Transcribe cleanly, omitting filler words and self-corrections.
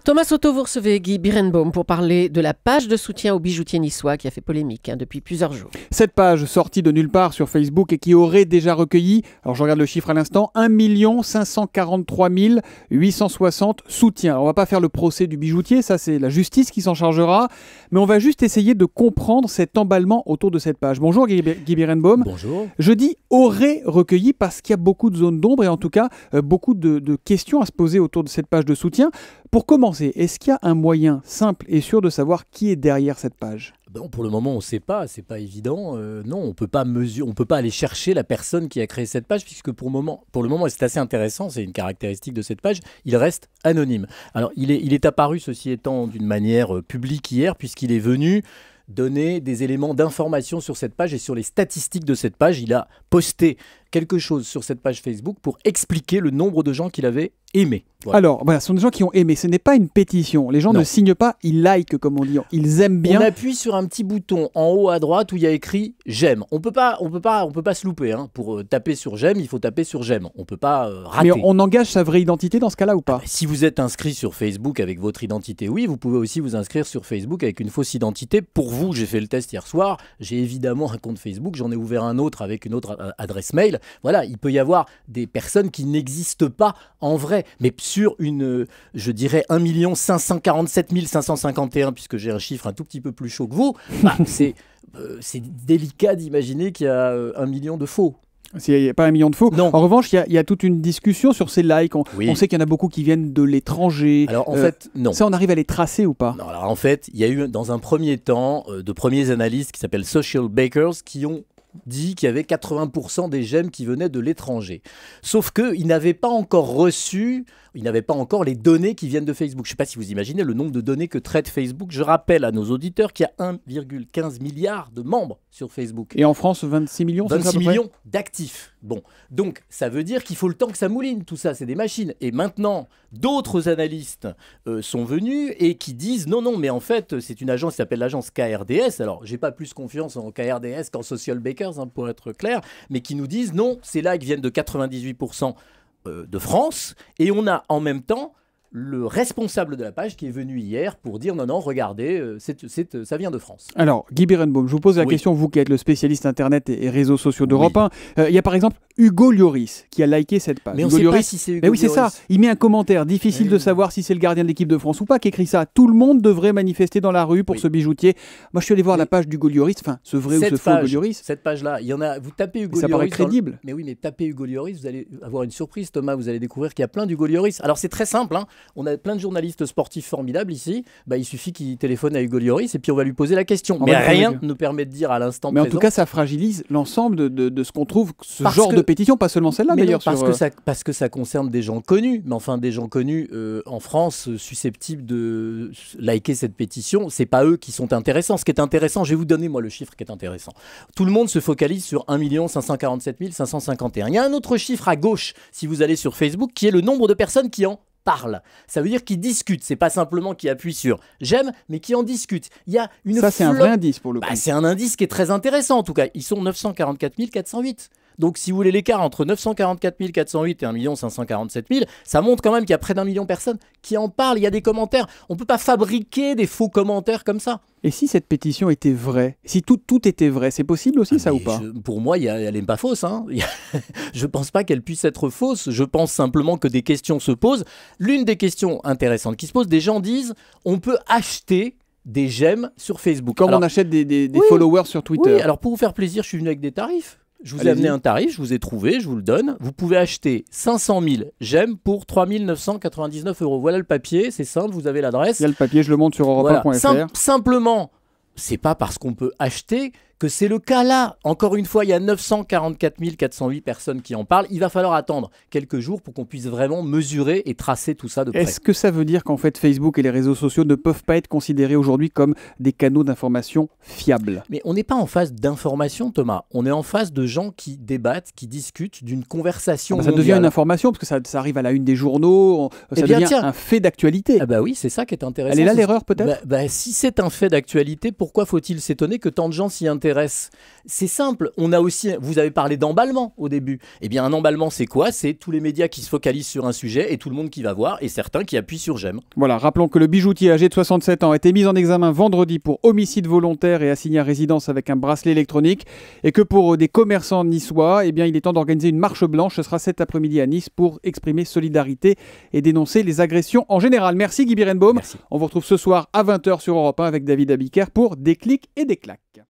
Thomas Soto, vous recevez Guy Birenbaum pour parler de la page de soutien aux bijoutiers niçois qui a fait polémique depuis plusieurs jours. Cette page sortie de nulle part sur Facebook et qui aurait déjà recueilli, alors je regarde le chiffre à l'instant, 1 543 860 soutiens. Alors on va pas faire le procès du bijoutier, ça c'est la justice qui s'en chargera, mais on va juste essayer de comprendre cet emballement autour de cette page. Bonjour Guy Birenbaum. Bonjour. Je dis aurait recueilli parce qu'il y a beaucoup de zones d'ombre et en tout cas beaucoup de questions à se poser autour de cette page de soutien. Pour commencer, est-ce qu'il y a un moyen simple et sûr de savoir qui est derrière cette page ? Bon, pour le moment, on ne sait pas, c'est pas évident. Non, on peut pas aller chercher la personne qui a créé cette page, puisque pour le moment, et c'est assez intéressant, c'est une caractéristique de cette page, il reste anonyme. Alors, il est apparu, ceci étant, d'une manière publique hier, puisqu'il est venu donner des éléments d'information sur cette page et sur les statistiques de cette page. Il a posté quelque chose sur cette page Facebook pour expliquer le nombre de gens qu'il avait aimés. Voilà. Alors, voilà, ce sont des gens qui ont aimé. Ce n'est pas une pétition. Les gens ne signent pas, ils likent, comme on dit. Ils aiment bien. On appuie sur un petit bouton en haut à droite où il y a écrit j'aime. On peut pas se louper. Pour taper sur j'aime, il faut taper sur j'aime. On peut pas rater. Mais on engage sa vraie identité dans ce cas-là ou pas ? Si vous êtes inscrit sur Facebook avec votre identité, oui, vous pouvez aussi vous inscrire sur Facebook avec une fausse identité. Pour vous, j'ai fait le test hier soir. J'ai évidemment un compte Facebook. J'en ai ouvert un autre avec une autre adresse mail. Voilà, il peut y avoir des personnes qui n'existent pas en vrai. Mais sur je dirais 1 547 551, puisque j'ai un chiffre un tout petit peu plus chaud que vous, c'est délicat d'imaginer qu'il y a 1 million de faux. Il n'y a pas 1 million de faux. Non. En revanche, il y a toute une discussion sur ces likes. On sait qu'il y en a beaucoup qui viennent de l'étranger. Alors en fait, non. Ça, on arrive à les tracer ou pas ? Non, alors en fait, il y a eu dans un premier temps de premiers analystes qui s'appellent Social Bakers qui ont dit qu'il y avait 80% des j'aime qui venaient de l'étranger. Sauf qu'ils n'avaient pas encore les données qui viennent de Facebook. Je ne sais pas si vous imaginez le nombre de données que traite Facebook. Je rappelle à nos auditeurs qu'il y a 1,15 milliard de membres sur Facebook. Et en France, 26 millions, 26 millions d'actifs. Bon, donc ça veut dire qu'il faut le temps que ça mouline, tout ça, c'est des machines. Et maintenant, d'autres analystes sont venus et qui disent non, mais en fait, c'est une agence qui s'appelle l'agence KRDS. Alors, j'ai pas plus confiance en KRDS qu'en Social Bakers, pour être clair, mais qui nous disent non, ces likes viennent de 98% de France, et on a en même temps le responsable de la page qui est venu hier pour dire non, regardez, ça vient de France. Alors, Guy Birenbaum, je vous pose la question, vous qui êtes le spécialiste Internet et réseaux sociaux d'Europe 1. Il y a par exemple Hugo Lloris qui a liké cette page. Mais on ne sait pas si c'est Hugo Lloris. Oui, c'est ça. Il met un commentaire, difficile de savoir si c'est le gardien de l'équipe de France ou pas, qui écrit ça. Tout le monde devrait manifester dans la rue pour ce bijoutier. Moi, je suis allé voir la page d'Hugo Lloris, enfin, ce vrai ou ce faux Hugo Lloris. Cette page-là, il y en a, vous tapez Hugo Lloris. Ça paraît crédible. Mais oui, mais tapez Hugo Lloris, vous allez avoir une surprise, Thomas, vous allez découvrir qu'il y a plein d'Hugo Lloris. Alors, c'est très simple, on a plein de journalistes sportifs formidables ici, il suffit qu'il téléphone à Hugo Lloris et puis on va lui poser la question. Mais rien ne nous permet de dire à l'instant présent. Mais en tout cas, ça fragilise l'ensemble de ce qu'on trouve, de pétition, pas seulement celle-là d'ailleurs. Parce que ça concerne des gens connus, mais enfin des gens connus en France susceptibles de liker cette pétition, c'est pas eux qui sont intéressants. Ce qui est intéressant, je vais vous donner moi le chiffre qui est intéressant. Tout le monde se focalise sur 1 547 551. Il y a un autre chiffre à gauche, si vous allez sur Facebook, qui est le nombre de personnes qui en parle. Ça veut dire qu'ils discutent. C'est pas simplement qu'ils appuient sur j'aime, mais qu'ils en discutent. Il y a une c'est un vrai indice pour le coup. C'est un indice qui est très intéressant en tout cas. Ils sont 944 408. Donc si vous voulez l'écart entre 944 408 et 1 547 000, ça montre quand même qu'il y a près d'1 million de personnes qui en parlent. Il y a des commentaires. On ne peut pas fabriquer des faux commentaires comme ça. Et si cette pétition était vraie, si tout était vrai, c'est possible aussi ça ou pas ? Pour moi, elle n'est pas fausse. Je ne pense pas qu'elle puisse être fausse. Je pense simplement que des questions se posent. L'une des questions intéressantes qui se posent, des gens disent on peut acheter des j'aime sur Facebook. Comme on achète des followers sur Twitter. Oui, alors pour vous faire plaisir, je suis venu avec des tarifs. Je vous ai amené un tarif, je vous ai trouvé, je vous le donne. Vous pouvez acheter 500 000 j'aime pour 3 999 €. Voilà le papier, c'est simple, vous avez l'adresse. Il y a le papier, je le montre sur europe1.fr. Simplement, c'est pas parce qu'on peut acheter que c'est le cas là. Encore une fois, il y a 944 408 personnes qui en parlent. Il va falloir attendre quelques jours pour qu'on puisse vraiment mesurer et tracer tout ça de près. Est-ce que ça veut dire qu'en fait Facebook et les réseaux sociaux ne peuvent pas être considérés aujourd'hui comme des canaux d'information fiables ? Mais on n'est pas en phase d'information, Thomas. On est en phase de gens qui débattent, qui discutent d'une conversation mondiale. Ça devient une information parce que ça arrive à la une des journaux. Ça devient un fait d'actualité. Ah bah oui, c'est ça qui est intéressant. Elle est là l'erreur peut-être ? Si c'est un fait d'actualité, pourquoi faut-il s'étonner que tant de gens s'y intéressent ? intéresse? C'est simple. On a aussi, vous avez parlé d'emballement au début. Eh bien, un emballement, c'est quoi? C'est tous les médias qui se focalisent sur un sujet et tout le monde qui va voir et certains qui appuient sur j'aime. Voilà, rappelons que le bijoutier âgé de 67 ans a été mis en examen vendredi pour homicide volontaire et assigné à résidence avec un bracelet électronique. Et que pour des commerçants niçois, eh bien, il est temps d'organiser une marche blanche. Ce sera cet après-midi à Nice pour exprimer solidarité et dénoncer les agressions en général. Merci Guy Birenbaum. Merci. On vous retrouve ce soir à 20h sur Europe 1 avec David Abiker pour Des clics et des claques.